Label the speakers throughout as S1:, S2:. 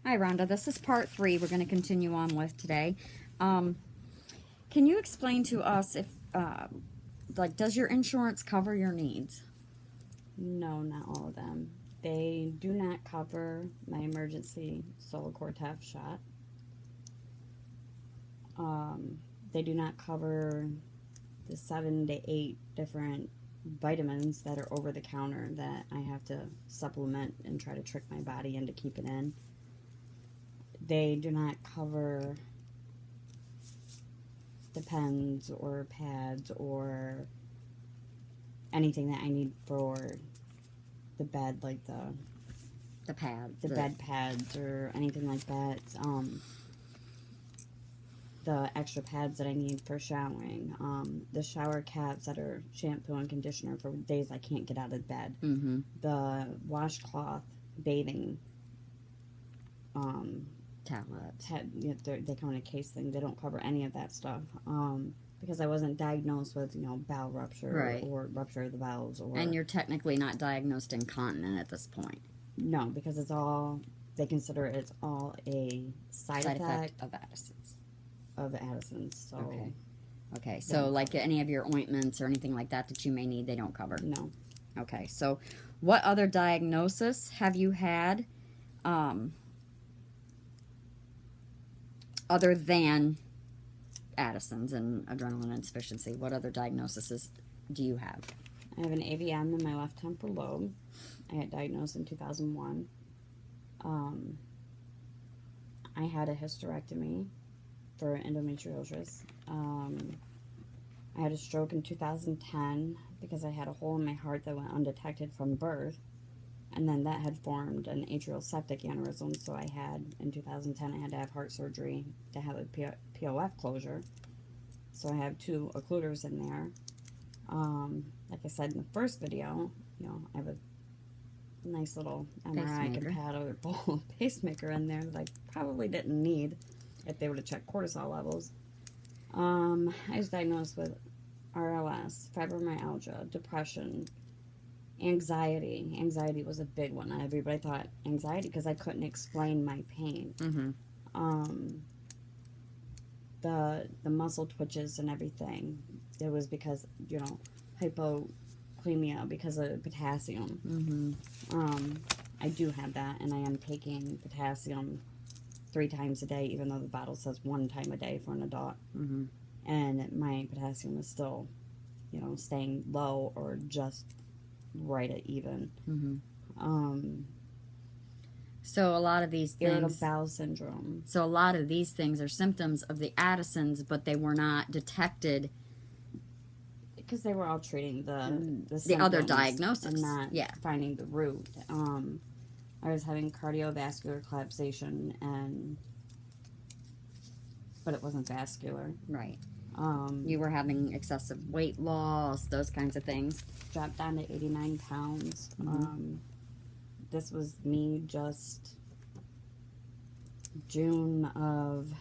S1: Hi, Rhonda. This is part 3 we're going to continue on with today. Can you explain to us if, does your insurance cover your needs?
S2: No, not all of them. They do not cover my emergency Zolocor shot. They do not cover the 7 to 8 different vitamins that are over the counter that I have to supplement and try to trick my body into keeping in. They do not cover the pens or pads or anything that I need for the bed, like the bed pads or anything like that. The extra pads that I need for showering, the shower caps that are shampoo and conditioner for days I can't get out of bed, the washcloth bathing
S1: Tablets.
S2: They come in a case thing. They don't cover any of that stuff because I wasn't diagnosed with bowel rupture or rupture of the bowels.
S1: And you're technically not diagnosed incontinent at this point.
S2: No, because it's all, they consider it's all a side effect
S1: of Addison's.
S2: So
S1: Okay. So like any of your ointments or anything like that you may need, they don't cover.
S2: No.
S1: Okay. So what other diagnosis have you had other than Addison's and adrenal insufficiency? What other diagnoses do you have?
S2: I have an AVM in my left temporal lobe. I had diagnosed in 2001. I had a hysterectomy for endometriosis. I had a stroke in 2010 because I had a hole in my heart that went undetected from birth, and then that had formed an atrial septic aneurysm. So I had, in 2010, I had to have heart surgery to have a POF closure. So I have 2 occluders in there. Like I said in the first video, I have a nice little MRI compatible pacemaker in there that I probably didn't need if they were to check cortisol levels. I was diagnosed with RLS, fibromyalgia, depression, anxiety. Anxiety was a big one. Everybody thought anxiety because I couldn't explain my pain. The muscle twitches and everything. It was because, hypokalemia because of potassium. I do have that, and I am taking potassium 3 times a day, even though the bottle says 1 time a day for an adult. And my potassium is still, staying low or just right at even.
S1: So a lot of these things...
S2: Irritable bowel syndrome.
S1: So a lot of these things are symptoms of the Addison's, but they were not detected...
S2: Because they were all treating
S1: the other diagnosis.
S2: And not finding the root. I was having cardiovascular collapsation, but it wasn't vascular.
S1: Right. You were having excessive weight loss, those kinds of things.
S2: Dropped down to 89 pounds. This was me just June of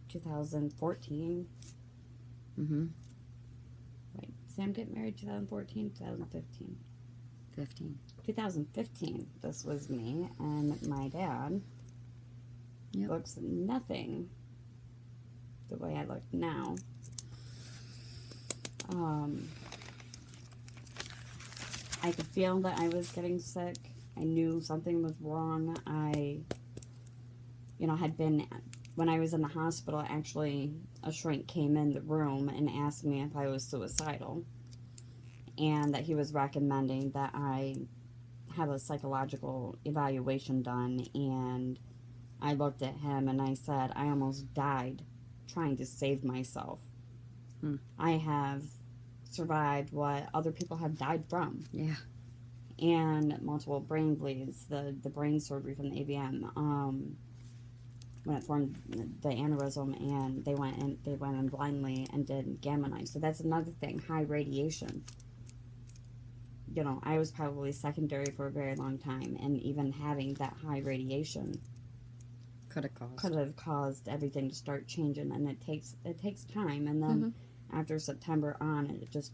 S2: 2014. Wait, Sam get married 2014, 2015? 2015, this was me, and my dad looks nothing the way I look now. I could feel that I was getting sick. I knew something was wrong. I had been, when I was in the hospital, actually, a shrink came in the room and asked me if I was suicidal, and that he was recommending that I have a psychological evaluation done. And I looked at him and I said, I almost died trying to save myself. I have survived what other people have died from. And multiple brain bleeds, the brain surgery from the AVM, when it formed the aneurysm, and they went in blindly and did gamma knife. So that's another thing, high radiation. I was probably secondary for a very long time, and even having that high radiation
S1: could
S2: have caused everything to start changing, and it takes time. And then after September on, it just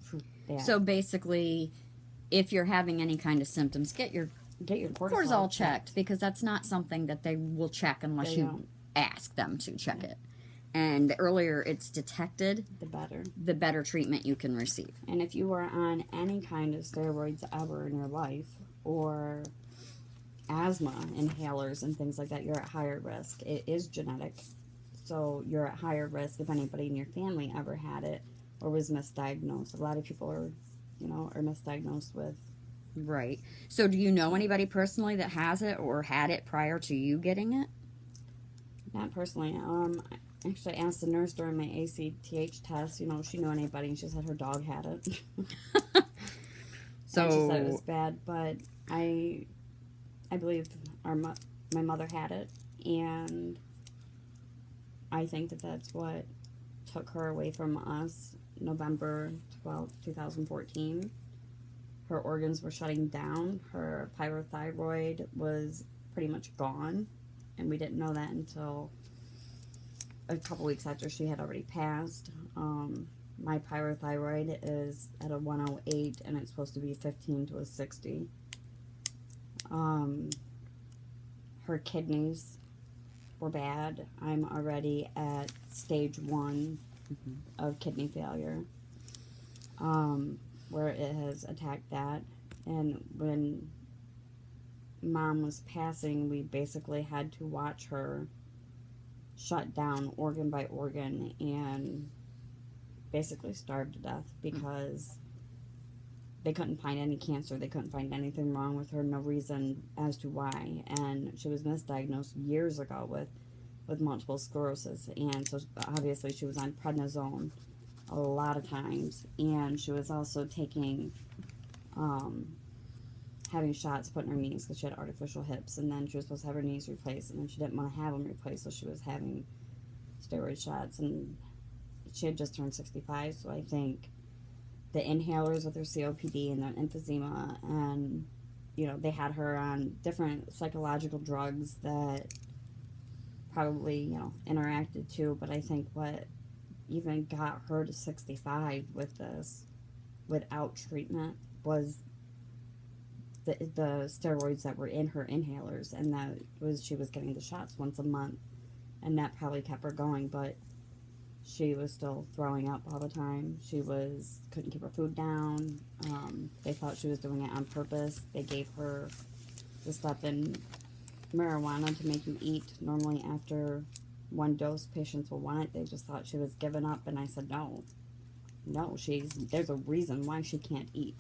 S2: bad.
S1: So basically, if you're having any kind of symptoms, get your
S2: get your
S1: cortisol checked, because that's not something that they will check unless
S2: They
S1: you
S2: don't.
S1: ask them to check it. And the earlier it's detected,
S2: the better.
S1: treatment you can receive.
S2: And if you were on any kind of steroids ever in your life, or asthma inhalers and things like that, you're at higher risk. It is genetic, so you're at higher risk if anybody in your family ever had it or was misdiagnosed. A lot of people are misdiagnosed with.
S1: Right. So do you know anybody personally that has it or had it prior to you getting it?
S2: Not personally. I actually asked the nurse during my ACTH test, if she knew anybody, and she said her dog had it.
S1: So
S2: and she said it was bad, but I believe my mother had it, and I think that's what took her away from us. November 12th, 2014. Her organs were shutting down. Her pyrothyroid was pretty much gone, and we didn't know that until a couple weeks after she had already passed. My pyrothyroid is at a 108, and it's supposed to be 15 to a 60. Her kidneys were bad. I'm already at stage 1 of kidney failure, where it has attacked that. And when Mom was passing, we basically had to watch her shut down organ by organ and basically starve to death, because they couldn't find any cancer. They couldn't find anything wrong with her, no reason as to why. And she was misdiagnosed years ago with multiple sclerosis, and so obviously she was on prednisone a lot of times, and she was also taking having shots put in her knees because she had artificial hips, and then she was supposed to have her knees replaced, and then she didn't want to have them replaced, so she was having steroid shots, and she had just turned 65, so I think the inhalers with her COPD and the emphysema, and they had her on different psychological drugs that probably interacted too. But I think what even got her to 65 with this without treatment was the steroids that were in her inhalers, and that was she was getting the shots once a month, and that probably kept her going. But she was still throwing up all the time. She couldn't keep her food down. They thought she was doing it on purpose. They gave her the stuff in marijuana to make you eat. Normally after one dose, patients will want it. They just thought she was giving up, and I said, no, there's a reason why she can't eat.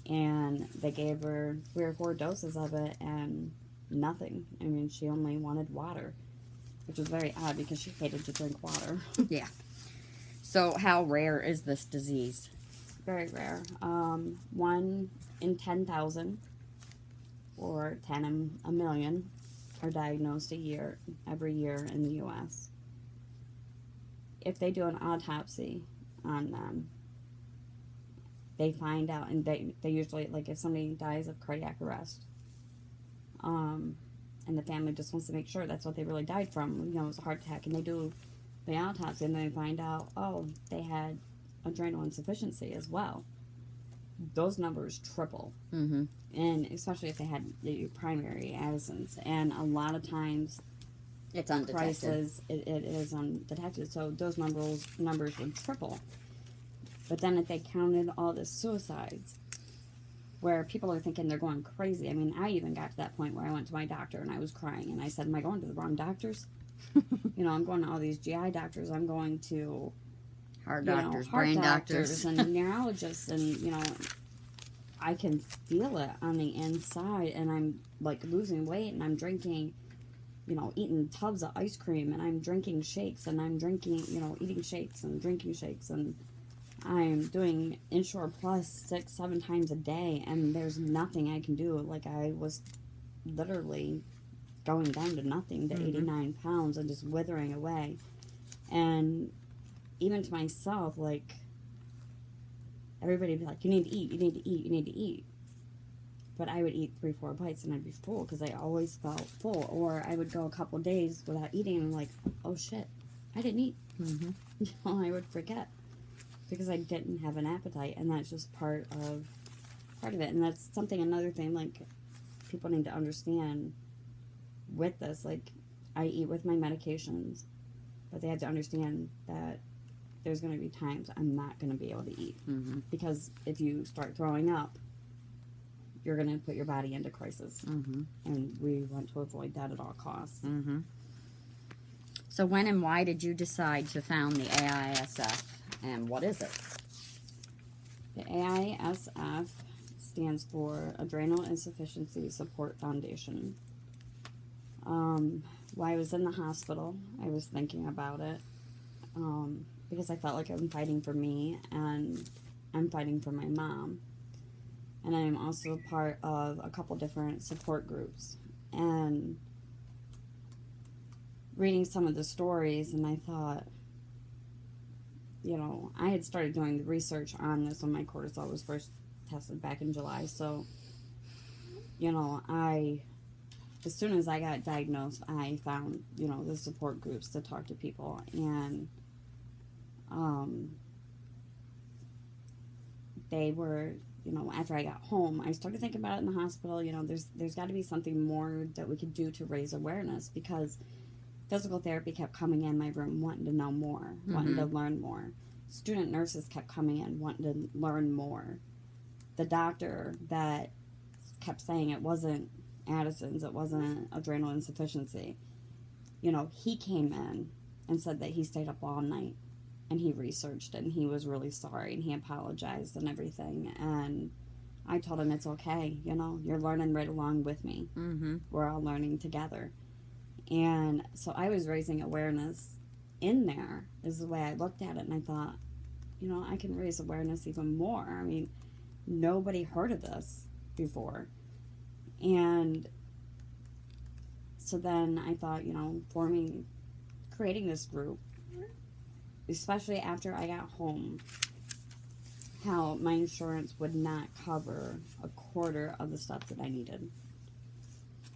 S2: And they gave her 3 or 4 doses of it, and nothing. I mean, she only wanted water, which was very odd because she hated to drink water.
S1: Yeah. So how rare is this disease?
S2: Very rare. 1 in 10,000 or 10 in a million are diagnosed every year in the U.S. If they do an autopsy on them, they find out, and they usually, like if somebody dies of cardiac arrest, and the family just wants to make sure that's what they really died from, it was a heart attack, and they do the autopsy, and they find out, they had adrenal insufficiency as well. Those numbers triple.
S1: Mm-hmm.
S2: And especially if they had the primary absence. And a lot of times,
S1: It's undetected.
S2: it is undetected, so those numbers would triple. But then if they counted all the suicides, where people are thinking they're going crazy. I mean, I even got to that point where I went to my doctor and I was crying, and I said, am I going to the wrong doctors? I'm going to all these GI doctors. I'm going to
S1: Heart doctors,
S2: heart
S1: brain doctors.
S2: and neurologists, and I can feel it on the inside, and I'm like losing weight, and I'm drinking, eating tubs of ice cream, and I'm drinking shakes, and I'm drinking, eating shakes and drinking shakes, and I'm doing Ensure Plus 6-7 times a day, and there's nothing I can do. Like, I was literally going down to nothing, to 89 pounds, and just withering away. And even to myself, like, everybody would be like, you need to eat, you need to eat, you need to eat. But I would eat 3-4 bites and I'd be full, because I always felt full. Or I would go a couple days without eating, and I'm like, oh shit, I didn't eat. I would forget, because I didn't have an appetite, and that's just part of it. And that's another thing, like, people need to understand with this, like, I eat with my medications, but they have to understand that there's going to be times I'm not going to be able to eat. Because if you start throwing up, you're going to put your body into crisis. And we want to avoid that at all costs.
S1: So when and why did you decide to found the AISF, and what is it?
S2: The AISF stands for Adrenal Insufficiency Support Foundation. While I was in the hospital, I was thinking about it because I felt like I'm fighting for me and I'm fighting for my mom. And I'm also part of a couple different support groups. And reading some of the stories, and I thought, you know, I had started doing the research on this when my cortisol was first tested back in July. So, you know, as soon as I got diagnosed, I found, you know, the support groups to talk to people. And they were, you know, after I got home, I started thinking about it in the hospital. You know, there's got to be something more that we could do to raise awareness, because physical therapy kept coming in my room wanting to know more, wanting to learn more. Student nurses kept coming in wanting to learn more. The doctor that kept saying it wasn't Addison's, it wasn't adrenal insufficiency, you know, he came in and said that he stayed up all night and he researched it and he was really sorry and he apologized and everything. And I told him it's okay, you know, you're learning right along with me. We're all learning together. And so I was raising awareness in there, is the way I looked at it. And I thought, you know, I can raise awareness even more. I mean, nobody heard of this before. And so then I thought, you know, creating this group, especially after I got home, how my insurance would not cover a quarter of the stuff that I needed.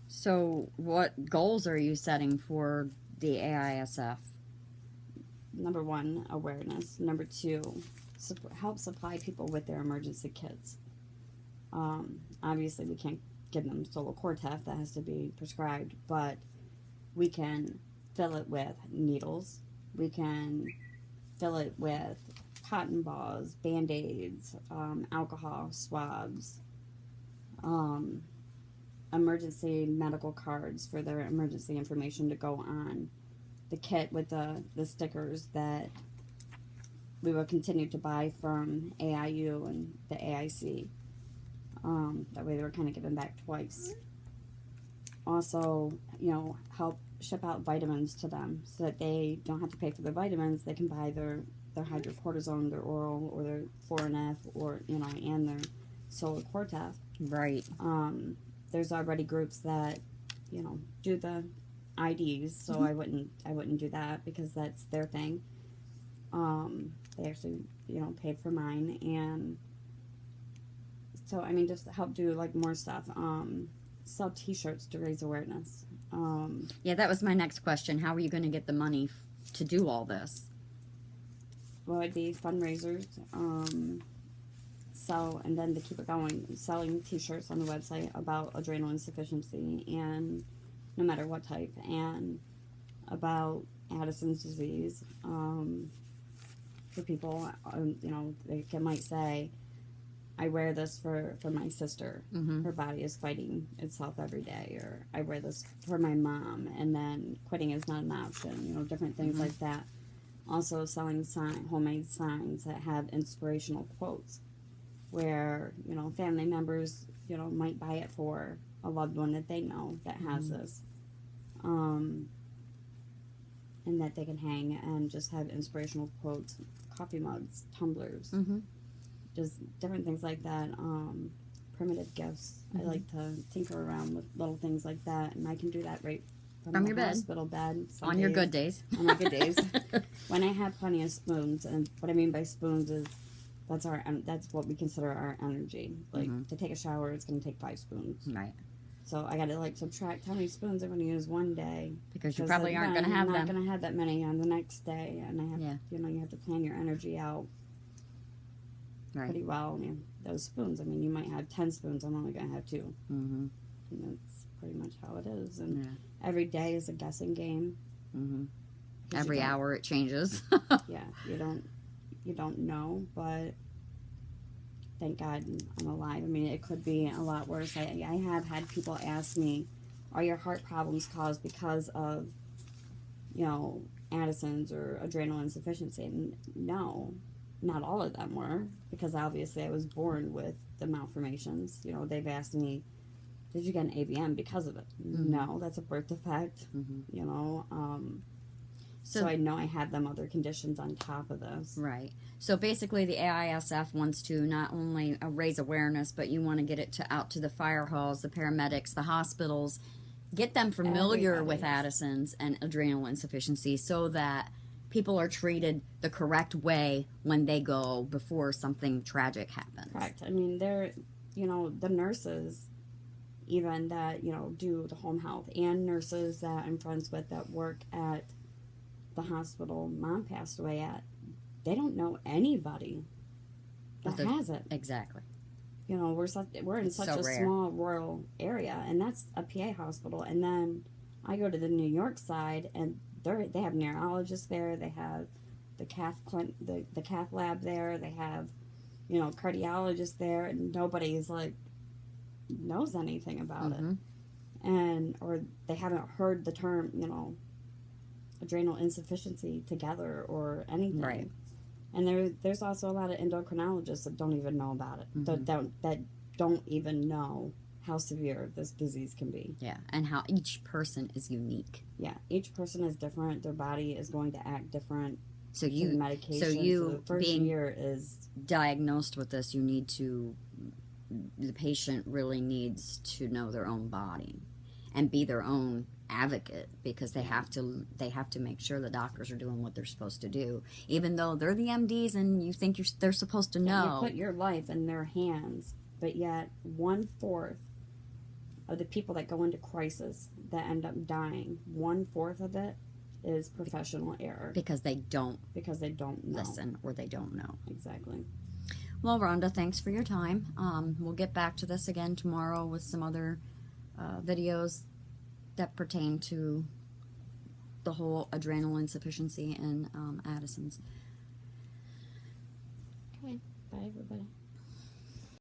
S1: So what goals are you setting for the AISF?
S2: Number one, awareness. Number two, help supply people with their emergency kits. Obviously, we can't give them Solocortef, that has to be prescribed, but we can fill it with needles. We can fill it with cotton balls, Band-Aids, alcohol swabs, emergency medical cards for their emergency information to go on the kit with the stickers that we will continue to buy from AIU and the AIC. That way they were kind of given back twice. Also, you know, help ship out vitamins to them so that they don't have to pay for their vitamins. They can buy their hydrocortisone, their oral, or their 4NF, or, you know, and their Solocortef.
S1: Right.
S2: There's already groups that, you know, do the IDs, so I wouldn't do that because that's their thing. They actually, you know, paid for mine. And so, I mean, just help do, like, more stuff. Sell t-shirts to raise awareness.
S1: Yeah, that was my next question. How are you going to get the money to do all this?
S2: Well, it'd be fundraisers. And then to keep it going, selling t-shirts on the website about adrenal insufficiency, and no matter what type, and about Addison's disease. For people, you know, they might say, I wear this for my sister. Her body is fighting itself every day. Or I wear this for my mom, and then quitting is not an option. You know, different things like that. Also selling homemade signs that have inspirational quotes, where, you know, family members, you know, might buy it for a loved one that they know that has this. And that they can hang and just have inspirational quotes, coffee mugs, tumblers, just different things like that. Primitive gifts. I like to tinker around with little things like that, and I can do that right from
S1: your
S2: the
S1: bed.
S2: hospital bed.
S1: On your good days.
S2: On my good days. When I have plenty of spoons, and what I mean by spoons is that's what we consider our energy. Like, to take a shower, it's going to take 5 spoons.
S1: Right.
S2: So I got to, like, subtract how many spoons I'm going to use one day.
S1: Because you probably aren't going to have them.
S2: I'm not going to have that many on the next day. And I have, you know, you have to plan your energy out pretty well. I mean, those spoons, I mean, you might have 10 spoons. I'm only going to have 2. You And that's pretty much how it is. And
S1: Yeah.
S2: every day is a guessing game.
S1: Mm-hmm.
S2: 'Cause
S1: Every hour it changes.
S2: Yeah, you don't know, but thank God I'm alive. I mean, it could be a lot worse. I have had people ask me, are your heart problems caused because of, Addison's or adrenal insufficiency? And no, not all of them were, because obviously I was born with the malformations. They've asked me, did you get an AVM because of it?
S1: Mm-hmm.
S2: No, that's a birth defect.
S1: Mm-hmm.
S2: So I know I had them other conditions on top of this.
S1: Right. So basically, the AISF wants to not only raise awareness, but you want to get it out to the fire halls, the paramedics, the hospitals, get them familiar with Addison's and adrenal insufficiency, so that people are treated the correct way when they go before something tragic happens.
S2: Correct. I mean, the nurses even that do the home health, and nurses that I'm friends with that work at the hospital Mom passed away at, they don't know anybody that has it.
S1: Exactly.
S2: We're in such a small rural area, and that's a PA hospital. And then I go to the New York side, and they have neurologists there. They have the cath lab there. They have cardiologists there, and nobody's knows anything about it, or they haven't heard the term adrenal insufficiency together or anything.
S1: Right.
S2: And there's also a lot of endocrinologists that don't even know about it. That don't even know how severe this disease can be.
S1: Yeah, and how each person is unique.
S2: Yeah, each person is different. Their body is going to act different.
S1: So
S2: medication.
S1: So
S2: the first
S1: being
S2: year is
S1: diagnosed with this, the patient really needs to know their own body and be their own advocate, because they have to make sure the doctors are doing what they're supposed to do, even though they're the MDs and you think they're supposed to know.
S2: You put your life in their hands, but yet 1/4 of the people that go into crisis that end up dying, 1/4 of it is professional error,
S1: because they don't
S2: know.
S1: listen, or they don't know.
S2: Exactly.
S1: Well, Rhonda, thanks for your time. We'll get back to this again tomorrow with some other videos that pertain to the whole adrenal insufficiency and Addison's.
S2: Okay. Bye, everybody.